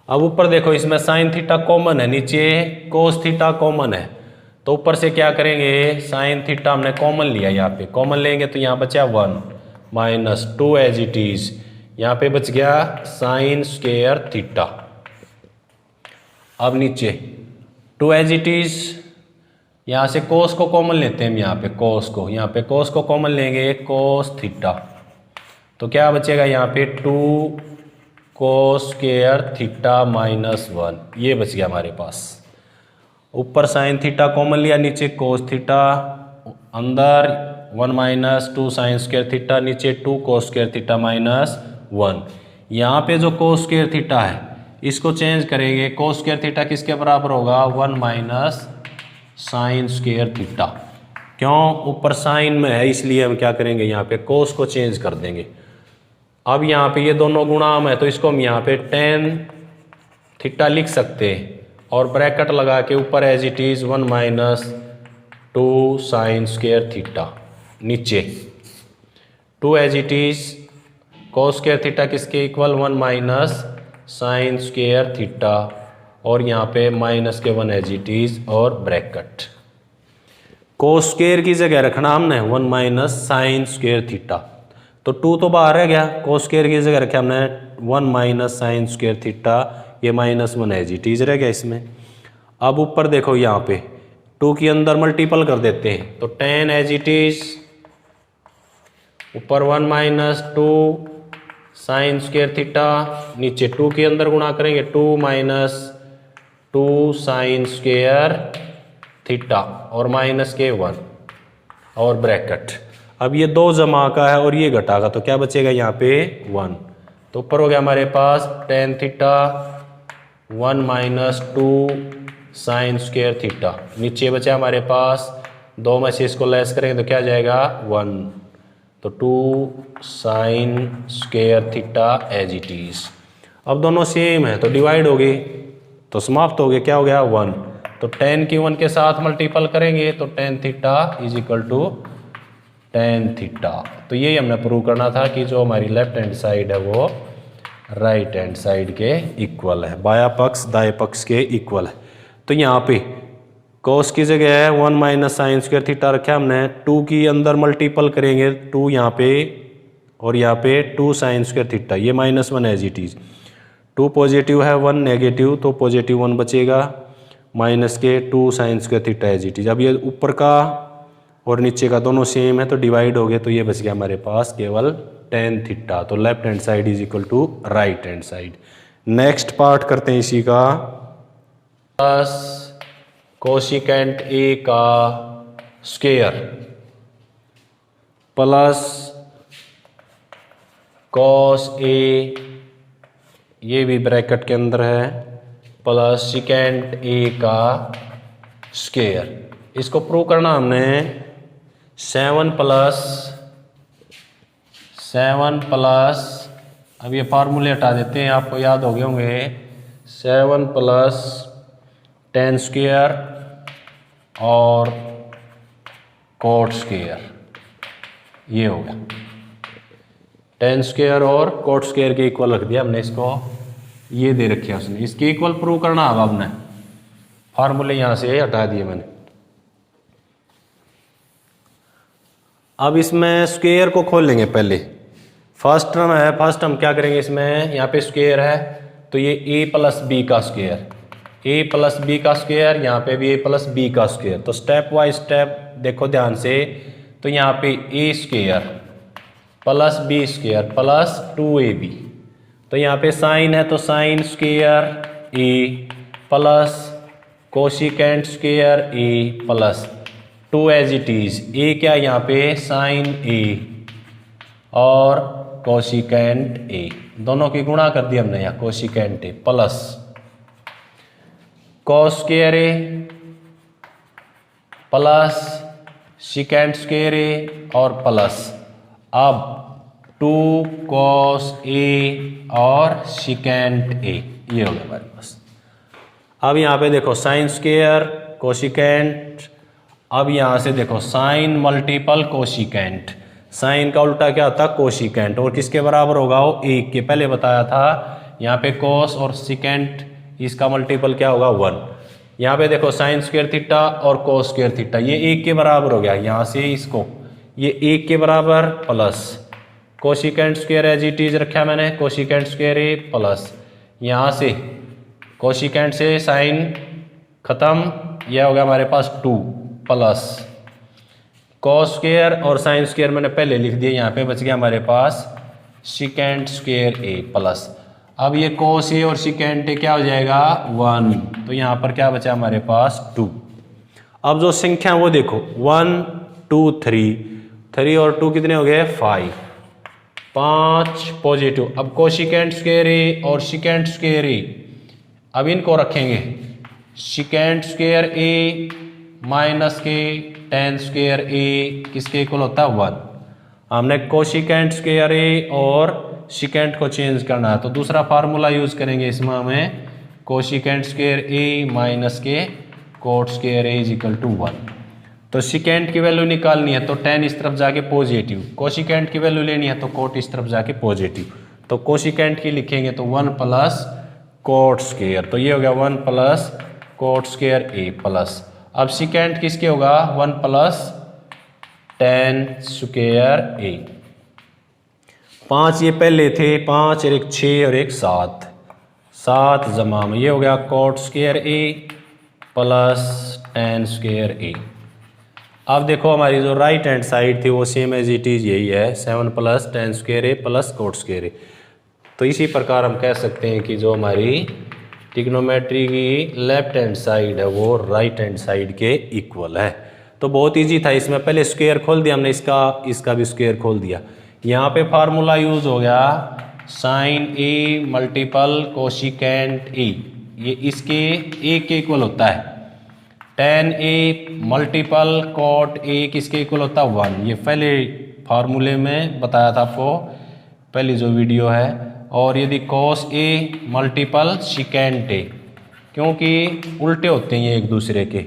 अब ऊपर देखो इसमें साइन थीटा कॉमन है, नीचे कोस थीटा कॉमन है, तो ऊपर से क्या करेंगे, साइन थीटा हमने कॉमन लिया, यहाँ पे कॉमन लेंगे तो यहाँ बचा 1 माइनस 2 एज इट इज, यहाँ पे बच गया साइन स्क्वायर थीटा। अब नीचे 2 एज इट इज, यहाँ से कोस को कॉमन लेते हैं हम, यहाँ पे कोस को, यहाँ पे कोस को कॉमन लेंगे, कोस थीटा, तो क्या बचेगा यहाँ पे 2 कोस स्क्वायर थीटा माइनस 1, ये बच गया हमारे पास। ऊपर साइन थीटा कॉमन लिया, नीचे कोस थीटा, अंदर 1 माइनस 2 साइन स्क्वायर थीटा, नीचे 2 कोस स्क्वायर थीटा माइनस 1। यहाँ पे जो कोस स्क्वायर थीटा है इसको चेंज करेंगे, कोस स्क्वायर थीटा किसके बराबर होगा, 1 माइनस साइन स्क्वायर थीटा, क्यों, ऊपर साइन में है इसलिए हम क्या करेंगे यहाँ पे कोस को चेंज कर देंगे। अब यहाँ पे ये दोनों गुणाम है तो इसको हम यहाँ पे टेन थीटा लिख सकते हैं और ब्रैकेट लगा के ऊपर as it is 1 minus 2 sine square theta, नीचे 2 as it is cos square theta किसके equal 1 minus sine square theta और यहाँ पे माइनस के 1 एज इट इज और ब्रैकेट। कोस स्क्वायर की जगह रखना हमने 1 माइनस साइन स्क्वायर थीटा, तो 2 तो बाहर रह गया, कोस स्क्वायर की जगह रखा हमने 1 माइनस साइन स्क्वायर थीटा, ये -1 एज इट इज रह गया इसमें। अब ऊपर देखो यहाँ पे 2 के अंदर मल्टीपल कर देते हैं तो 10 एज इट इज, ऊपर 1 माइनस 2 साइन स्क्वायर थीटा, नीचे 2 के अंदर गुणा करेंगे 2 माइनस 2 साइन स्क्वायर थीटा और माइनस के 1 और ब्रैकेट। अब ये 2 जमा का है और ये घटा का, तो क्या बचेगा यहाँ पे 1, तो ऊपर हो गया हमारे पास tan theta 1 minus 2 sine square theta, नीचे बचा हमारे पास 2 में से इसको लेस करेंगे तो क्या जाएगा 1, तो 2 sine square theta as it is. अब दोनों सेम है तो डिवाइड हो गए तो समाप्त हो गए, क्या हो गया 1, तो tan की 1 के साथ मल्टीपल करेंगे तो tan theta is equal to tan theta. तो यही हमने प्रूव करना था कि जो हमारी लेफ्ट हैंड साइड है वो राइट हैंड साइड के इक्वल है, बाया पक्ष दाएं पक्ष के इक्वल है। तो यहाँ पे कोस की जगह है 1 माइनस साइन स्क्वायर थीटा रखा हमने, 2 की अंदर मल्टीपल करेंगे 2 यहाँ पे और यहाँ पे 2 साइन स्क्वायर थीटा, ये -1 एज इट इज, 2 पॉजिटिव है 1 नेगेटिव तो पॉजिटिव 1 बचेगा, माइनस के 2 sine square theta as it is. अब ये ऊपर का और नीचे का दोनों सेम है तो डिवाइड हो गए, तो ये बच गया हमारे पास केवल tan थीटा, तो left hand side is equal to right hand side. Next part करते हैं इसी का, प्लस कोशिकेंट ए का स्क्वायर प्लस कॉस ए, ये भी ब्रैकेट के अंदर है, प्लस सिकेंट ए का स्क्वायर। इसको प्रूव करना हमने 7 प्लस अब ये फार्मूले हटा देते हैं, आपको याद हो गए होंगे, 7 प्लस tan स्क्वायर और cot स्क्वायर, ये हो गया tan स्क्वायर और cot स्क्वायर के इक्वल रख दिया हमने इसको, ये दे रखे है उसने, इसके इक्वल प्रूव करना अब आपने, फार्मूले यहाँ से हटा दिए मैंने। अब इसमें स्क्वायर को खोल लेंगे पहले, फर्स्ट टर्म है, फर्स्ट टर्म क्या करेंगे इसमें, यहाँ पे स्क्वायर है तो ये a प्लस बी का स्क्वायर, a प्लस बी का स्क्वायर, यहाँ पे भी a प्लस बी का स्क्वायर, तो स्टेप बाय स्टेप देखो ध्यान से, तो यहाँ पे a square plus b square plus 2ab, तो यहाँ पे साइन है तो sine square a plus cosecant square a plus 2 as it is, a क्या यहाँ पे साइन a और कोशिकेंट a, दोनों की गुणा कर दिया हमने यहाँ cosecant a plus cos square a plus secant square a और प्लस अब 2 कॉस a और सिकेंट a, ये हो गया हमारे पास। अब यहाँ पे देखो साइन स्क्वायर कोशिकेंट, अब यहाँ से देखो साइन मल्टीपल कोशिकेंट, साइन का उल्टा क्या होता है कोशिकेंट, और किसके बराबर होगा वो 1 के, पहले बताया था यहाँ पे कोस और सिकेंट, इसका मल्टीपल क्या होगा 1। यहाँ पे देखो साइन स्क्वायर थीटा और कोस स्क्वायर थीटा, ये 1 के बराबर हो गया, यहाँ से इसको ये 1 के बराबर plus cosecant square as it is रखा मैंने, कोशिकेंट स्क्वायर ए प्लस यहाँ से कोशिकेंट से साइन खत्म, यह हो गया हमारे पास 2 प्लस कॉस स्क्वायर और साइन स्क्वायर मैंने पहले लिख दिया, यहाँ पे बच गया हमारे पास सिकेंट स्क्वायर ए प्लस, अब ये कोस ए और सिकेंट ए क्या हो जाएगा 1, तो यहाँ पर क्या बचा हमारे पास 2। अब जो संख्या वो देखो 1 2 3 और 2 कितने हो गए 5 पॉजिटिव। अब कोशिकेंट स्क्वायर ए और सिकेंट स्क्वायर ए, अब इनको रखेंगे सिकेंट स्क्वायर ए माइनस के टेन स्क्वायर ए किसके इक्वल होता है 1। हमने कोशिकेंट स्क्वायर ए और सिकेंट को चेंज करना है तो दूसरा फार्मूला यूज करेंगे इसमें हमें कोशिकेंट स्क्वायर ए माइनस के cot square a is equal to 1। तो सिकेंट की वैल्यू निकालनी है तो टेन इस तरफ जाके पॉजिटिव, कोशिकेंट की वैल्यू लेनी है तो कोट इस तरफ जाके पॉजिटिव। तो कोशिकेंट की लिखेंगे तो 1 प्लस कोट स्क्वायर, तो ये हो गया 1 plus coat square a plus. अब सिकेंट किसके होगा 1 प्लस टेन स्क्वायर ए। 5 ये पहले थे, 5 और एक 6 और एक 7, 7 जमा में ये हो गया coat square a plus ten square ए। अब देखो हमारी जो राइट हैंड साइड थी वो सेम एज इट इज यही है 7 plus ten square a plus coat square ए। तो इसी प्रकार हम कह सकते हैं कि जो हमारी ट्रिग्नोमेट्री की लेफ्ट हैंड साइड है वो राइट हैंड साइड के इक्वल है। तो बहुत इजी था, इसमें पहले स्क्वायर खोल दिया हमने, इसका भी स्क्वायर खोल दिया। यहाँ पे फार्मूला यूज हो गया साइन ए मल्टीपल कोशिकेंट ए, ये इसके ए के इक्वल होता है। Ten A multiple cot A किसके इक्वल होता है 1, ये पहले फार्मूले में बताया था आपको, पहली जो वीडियो है। और यदि कोस ए मल्टीपल सिकेंट ए, क्योंकि उल्टे होते हैं ये एक दूसरे के,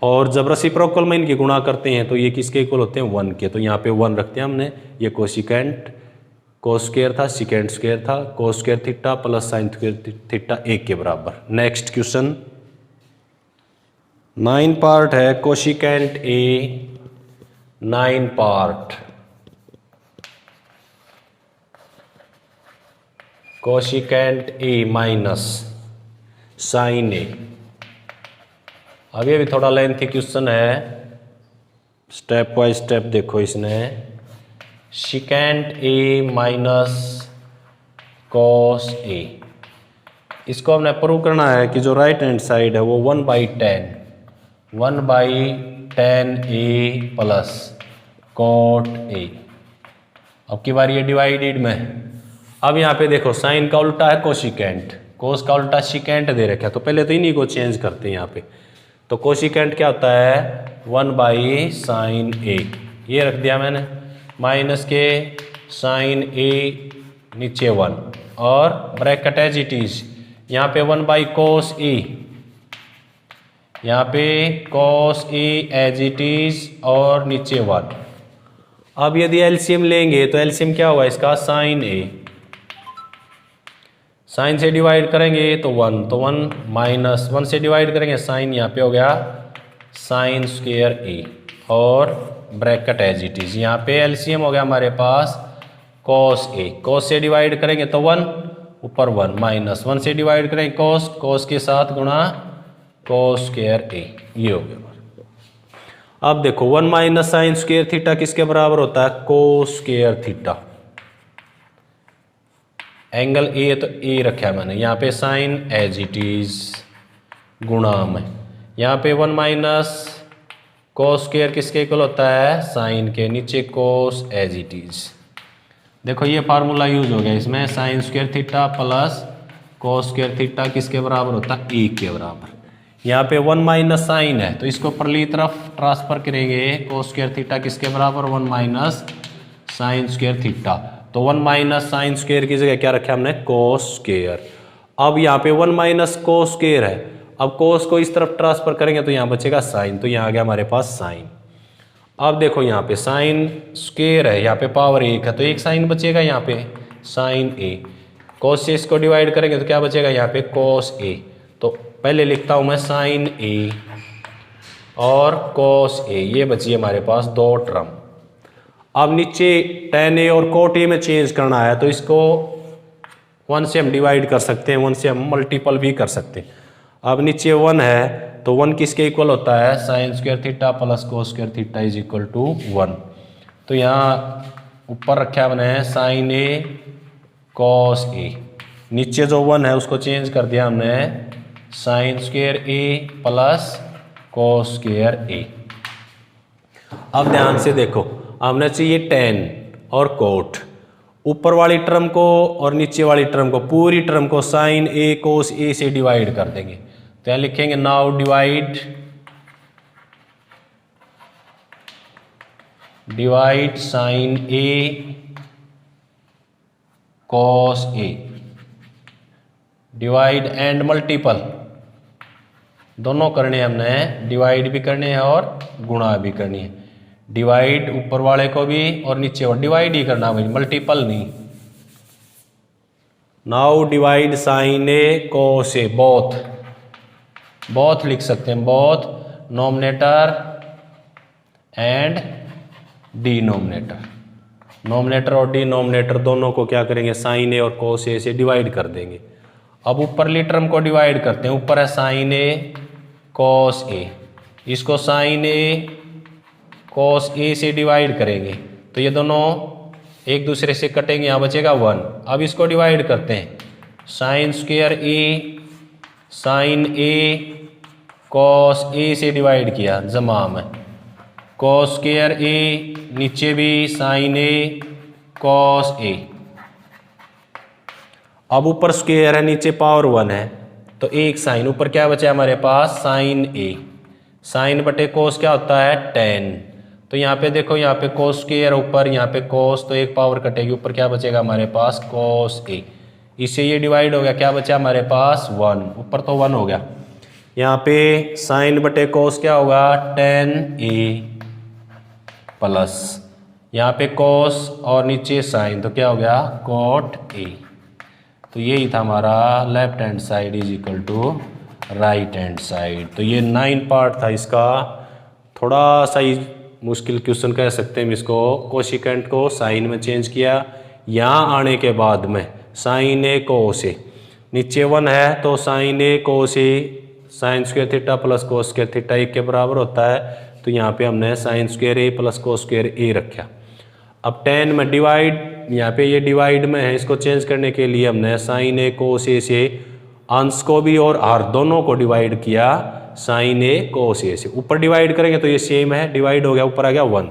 और जब रेसिप्रोकल में इनकी गुणा करते हैं तो ये किसके इक्वल होते हैं 1 के। तो यहाँ पे 1 रखते हैं हमने, ये कोशिकेंट कोस स्क्वायर था, सिकेंट स्क्वायर था, कोस square theta plus sign square theta 1 के बराबर। नेक्स्ट क्वेश्चन 9 पार्ट है cosecant A 9 part, cosecant A minus sine a. अब ये भी थोड़ा लेंथी क्वेश्चन है, स्टेप बाय स्टेप देखो। इसने secant A minus cos A, इसको हमने प्रूव करना है कि जो राइट हैंड साइड है वो 1/10 ए प्लस कॉट ए। अब की बारी है डिवाइडेड में। अब यहाँ पे देखो साइन का उल्टा है कोशिकेंट, कोस का उल्टा सिकेंट दे रखा है, तो पहले तो इन्हीं को चेंज करते हैं यहाँ पे। तो कोशिकेंट क्या होता है 1/sin ए, ये रख दिया मैंने, माइनस के साइन ए नीचे 1 और ब्रैकेट एज इट इज, यहाँ पे 1/cos ए, यहाँ पे cos a as it is और नीचे 1। अब यदि एलसीएम लेंगे तो एलसीएम क्या होगा इसका साइन ए, साइन से डिवाइड करेंगे तो 1, तो 1 माइनस 1 से डिवाइड करेंगे साइन, यहाँ पे हो गया साइन स्क्वायर ए और ब्रैकेट एज इट इज। यहाँ पे एलसीएम हो गया हमारे पास कॉस ए, कॉस से डिवाइड करेंगे तो 1 ऊपर 1 माइनस 1 से डिवाइड करेंगे कॉस, कॉस के साथ गुणा कॉस स्क्वायर ए, ये हो गया। अब देखो 1 माइनस साइन स्क्वायर थीटा किसके बराबर होता है कोस स्क्वायर थीटा। एंगल ए तो ए रखा है मैंने, यहाँ पे साइन एज इट इज गुणा में, यहाँ पे 1 माइनस कोस स्क्वायर किसके इक्वल होता है साइन के, नीचे कोस एज इट इज। देखो ये फार्मूला यूज हो गया इसमें, sign square theta plus cos square theta किसके बराबर होता है ए के बराबर। यहाँ पे 1 माइनस साइन है तो इसको परली तरफ ट्रांसफर करेंगे, कोस स्क्वायर थीटा किसके बराबर 1 माइनस साइन स्क्वायर थीटा। तो 1 माइनस साइन स्क्वायर की जगह क्या रखा हमने कोस स्क्वायर। अब यहाँ पे 1 माइनस कोस स्क्वायर है, अब कोस को इस तरफ ट्रांसफर करेंगे तो यहाँ बचेगा साइन, तो यहाँ आ गया हमारे पास साइन। अब देखो यहाँ पे साइन स्क्वायर है, यहाँ पे पावर 1 है तो एक साइन बचेगा यहाँ पे साइन ए, कोस से इसको डिवाइड करेंगे तो क्या बचेगा यहाँ पे कोस ए। तो पहले लिखता हूँ मैं साइन ए और कोस ए, ये बची हमारे पास 2 टर्म। अब नीचे tan ए और cot ए में चेंज करना है तो इसको 1 से हम डिवाइड कर सकते हैं, 1 से हम मल्टीपल भी कर सकते हैं। अब नीचे 1 है तो 1 किसके इक्वल होता है sine square theta plus cos square theta is equal to 1। तो यहाँ ऊपर रखा मैंने साइन ए कॉस ए, नीचे जो 1 है उसको चेंज कर दिया हमने sine square a plus cos square ए। अब ध्यान से देखो हमने चाहिए tan और कोट, ऊपर वाली टर्म को और नीचे वाली टर्म को, पूरी टर्म को साइन ए कोस ए से डिवाइड कर देंगे। तो यहाँ लिखेंगे now divide divide sine a cos a, divide and multiple, दोनों करने हैं हमने, डिवाइड भी करने हैं और गुणा भी करनी है। डिवाइड ऊपर वाले को भी और नीचे और डिवाइड ही करना भाई, मल्टीपल नहीं। Now divide sine a cos A, both लिख सकते हैं, both nominator and denominator. Nominator और डिनोमिनेटर दोनों को क्या करेंगे, साइन ए और कोस ए से डिवाइड कर देंगे। अब ऊपरली टर्म को डिवाइड करते हैं, ऊपर है साइन ए कॉस ए, इसको साइन ए कॉस ए से डिवाइड करेंगे तो ये दोनों एक दूसरे से कटेंगे, यहाँ बचेगा 1। अब इसको डिवाइड करते हैं, sign square a, sine a cos ए से डिवाइड किया जमा में, कॉस स्क्वायर ए, नीचे भी साइन ए कॉस ए। अब ऊपर स्क्वायर है, नीचे पावर 1 है, तो एक साइन, ऊपर क्या बचा हमारे पास, साइन ए, साइन बटे कोस क्या होता है, tan। तो यहाँ पे देखो, यहाँ पे कोस स्क्वायर ऊपर, यहाँ पे कोस, तो एक पावर कटेगी, ऊपर क्या बचेगा हमारे पास, कोस ए। इससे ये डिवाइड हो गया, क्या बचा हमारे पास 1, ऊपर तो 1 हो गया। यहाँ पे साइन बटे कोस क्या होगा, tan ए प्लस यहाँ पे कोस और नीचे साइन, तो क्या हो गया, कॉट ए। तो यही था हमारा left hand side is equal to right hand side. तो ये 9 पार्ट था इसका, थोड़ा सा ही मुश्किल क्वेश्चन कह सकते हैं इसको। कोशिकेंट को साइन में चेंज किया, यहाँ आने के बाद में साइन ए कोस ए, नीचे 1 है तो sine a cos A, sine square theta plus cos square theta 1 के बराबर होता है, तो यहाँ पे हमने sine square a plus cos square a रखा। अब tan में डिवाइड, यहाँ पे ये डिवाइड में है, इसको चेंज करने के लिए हमने साइन ए कोस ए से अंश को भी और हर दोनों को डिवाइड किया साइन ए कोस ए से। ऊपर डिवाइड करेंगे तो ये सेम है, डिवाइड हो गया, ऊपर आ गया 1।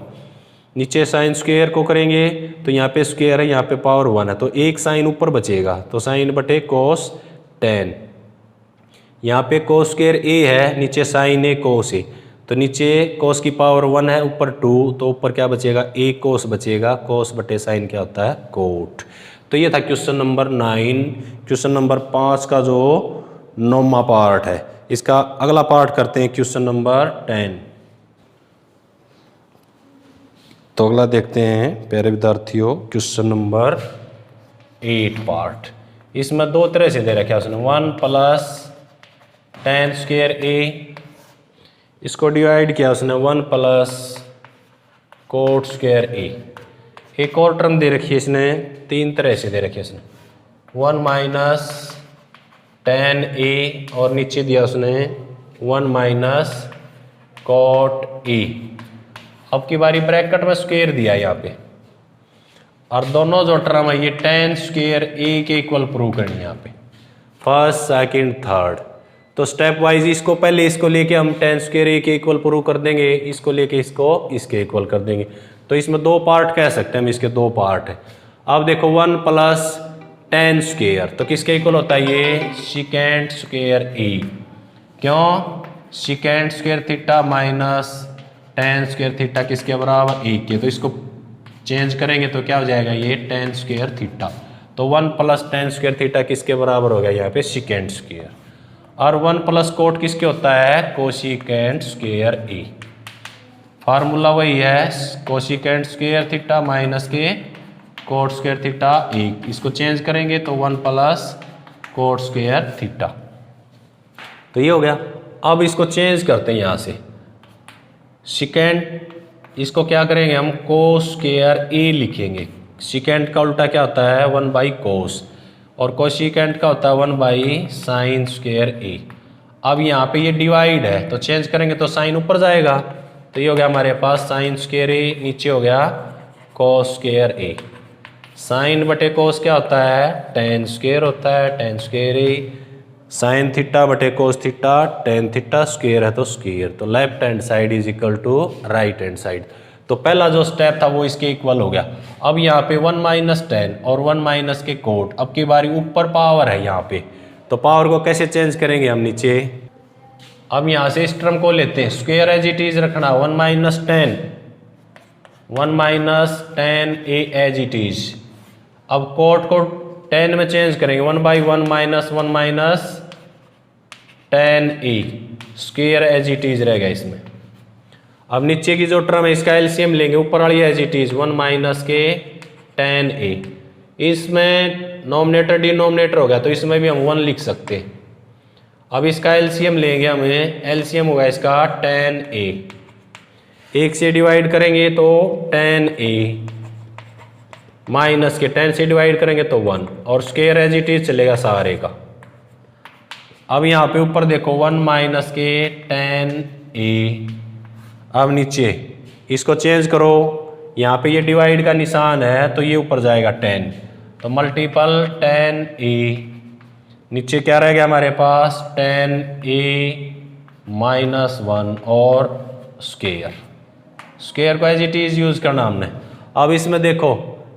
नीचे साइन स्क्वायर को करेंगे तो यहाँ पे स्क्वायर है, यहाँ पे पावर 1 है, तो एक साइन ऊपर बचेगा, तो साइन बटे कोस tan। यहाँ पे कोस स्क्वायर ए है, नीचे साइन ए कोस ए, तो नीचे कोस की पावर 1 है, ऊपर 2, तो ऊपर क्या बचेगा, ए कोस बचेगा, कोस बटे साइन क्या होता है, कोट। तो ये था क्वेश्चन नंबर 9। क्वेश्चन नंबर 5 का जो 9वां पार्ट है, इसका अगला पार्ट करते हैं क्वेश्चन नंबर 10। तो अगला देखते हैं प्यारे विद्यार्थियों, क्वेश्चन नंबर 8 पार्ट। इसमें दो तरह से दे रखा है उसने, 1 प्लस tan स्क्वायर ए, इसको डिवाइड किया उसने 1 प्लस कोट स्क्वायर ए। एक और टर्म दे रखी है इसने, 3 तरह से दे रखी है इसने, 1 माइनस tan ए, और नीचे दिया उसने 1 माइनस कोट ए। अब की बारी ब्रैकेट में स्क्वायर दिया यहाँ पे, और दोनों जो टर्म है ये tan स्क्वायर ए के इक्वल प्रूव करनी है यहाँ पे, फर्स्ट सेकंड थर्ड। तो स्टेप वाइज इसको पहले इसको लेके हम tan स्क्वायर ए के इक्वल प्रूव कर देंगे, इसको लेके इसको इसके इक्वल कर देंगे। तो इसमें 2 पार्ट कह सकते हैं हम, इसके 2 पार्ट है। अब देखो 1 प्लस tan स्क्वायर, तो किसके इक्वल होता है ये, सिकेंड स्क्वायर ए। क्यों, secant square theta minus tan square theta किसके बराबर, 1 के। तो इसको चेंज करेंगे तो क्या हो जाएगा, ये tan स्क्वायर थीटा। तो 1 प्लस tan स्क्वायर थीटा किसके बराबर हो गया यहाँ पे, सिकेंड स्क्वायर। और 1 प्लस कोट किसके होता है, कोसिकेंट स्क्वायर ए। फार्मूला वही है, कोसिकेंट स्क्वायर थीटा माइनस के कोट स्क्वायर थीटा 1। इसको चेंज करेंगे तो 1 प्लस कोट स्क्वायर थीटा। तो ये हो गया। अब इसको चेंज करते हैं यहाँ से, सिकेंड, इसको क्या करेंगे हम, कोस स्क्वायर ए लिखेंगे। सिकेंड का उल्टा क्या होता है, 1 बाई कोस, और कोसिकेंट का होता है 1 बाई साइन स्क्वायर ए। अब यहाँ पे ये डिवाइड है तो चेंज करेंगे तो साइन ऊपर जाएगा, तो ये हो गया हमारे पास साइन स्क्वायर ए, नीचे हो गया कोस स्क्वायर ए। साइन बटे कोस क्या होता है, tan स्क्वायर होता है, tan square a. Sine theta बटे cos theta, tan theta square है तो स्क्वायर। तो left hand side is equal to right hand side. तो पहला जो स्टेप था वो इसके इक्वल हो गया। अब यहाँ पे 1 माइनस tan और 1 माइनस के कोट, अब की बारी ऊपर पावर है यहाँ पे, तो पावर को कैसे चेंज करेंगे हम नीचे। अब यहाँ से इस टर्म को लेते हैं, स्क्वायर एज इट इज रखना, 1 minus tan 1 minus tan a as it is. अब कोट को 10 में चेंज करेंगे, 1/1 minus 1 minus tan a square as it is रहेगा इसमें। अब नीचे की जो टर्म है इसका एलसीएम लेंगे, ऊपर वाली एज इट इज 1 माइनस के टेन ए। इसमें नोमिनेटर डिनोमिनेटर हो गया तो इसमें भी हम 1 लिख सकते। अब इसका एलसीएम लेंगे, हमें एलसीएम होगा इसका 10a। 1 से डिवाइड करेंगे तो 10a माइनस के 10 से डिवाइड करेंगे तो 1 और स्क्वायर एज इट इज चलेगा सारे का। अब यहाँ पे ऊपर देखो 1 माइनस के 10a। अब नीचे इसको चेंज करो, यहाँ पे ये डिवाइड का निशान है तो ये ऊपर जाएगा 10, तो मल्टीपल 10a। नीचे क्या रह गया हमारे पास 10a माइनस 1 और स्क्वायर को एज इट इज यूज करना हमने। अब इसमें देखो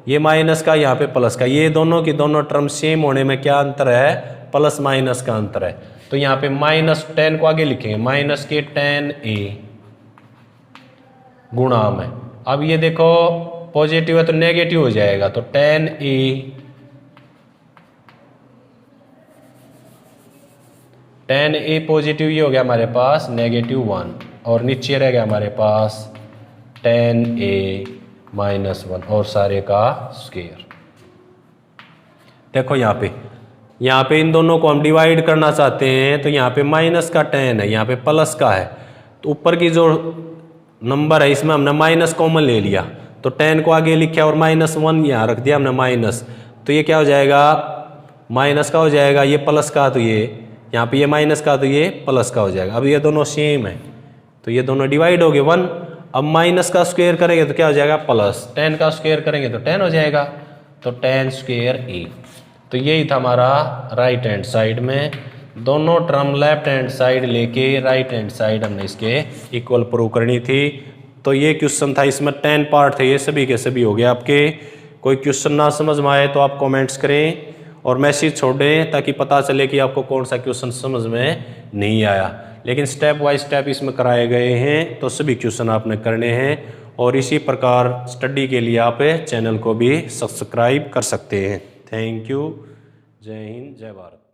ये माइनस का यहाँ पे प्लस का, ये दोनों की दोनों टर्म सेम होने में क्या अंतर है, प्लस माइनस का अंतर है। तो यहाँ पे माइनस 10 को आगे लिखेंगे, माइनस के 10a गुणा में। अब ये देखो पॉजिटिव है तो नेगेटिव हो जाएगा, तो 10a पॉजिटिव ये हो गया हमारे पास -1 और नीचे रह गया हमारे पास 10a माइनस 1 और सारे का स्क्वायर। देखो यहाँ पे इन दोनों को हम डिवाइड करना चाहते हैं तो यहाँ पे माइनस का 10 है, यहाँ पे प्लस का है, तो ऊपर की जो नंबर है इसमें हमने माइनस कॉमन ले लिया तो 10 को आगे लिखा और -1 यहाँ रख दिया हमने माइनस, तो ये क्या हो जाएगा माइनस का हो जाएगा, ये प्लस का तो ये यहाँ पे ये माइनस का तो ये प्लस का हो जाएगा। अब ये दोनों सेम है तो ये दोनों डिवाइड हो गए 1। अब माइनस का स्क्वायर करेंगे तो क्या हो जाएगा प्लस, 10 का स्क्वायर करेंगे तो 10 हो जाएगा, तो 10 स्क्वायर ए। तो यही था हमारा राइट हैंड साइड में, दोनों टर्म लेफ्ट हैंड साइड लेके राइट हैंड साइड हमने इसके इक्वल प्रूव करनी थी। तो ये क्वेश्चन था, इसमें 10 पार्ट थे, ये सभी के सभी हो गए आपके। कोई क्वेश्चन ना समझ में आए तो आप कमेंट्स करें और मैसेज छोड़ें ताकि पता चले कि आपको कौन सा क्वेश्चन समझ में नहीं आया। लेकिन स्टेप बाय स्टेप इसमें कराए गए हैं तो सभी क्वेश्चन आपने करने हैं। और इसी प्रकार स्टडी के लिए आप चैनल को भी सब्सक्राइब कर सकते हैं। Thank you. जय हिंद, जय भारत।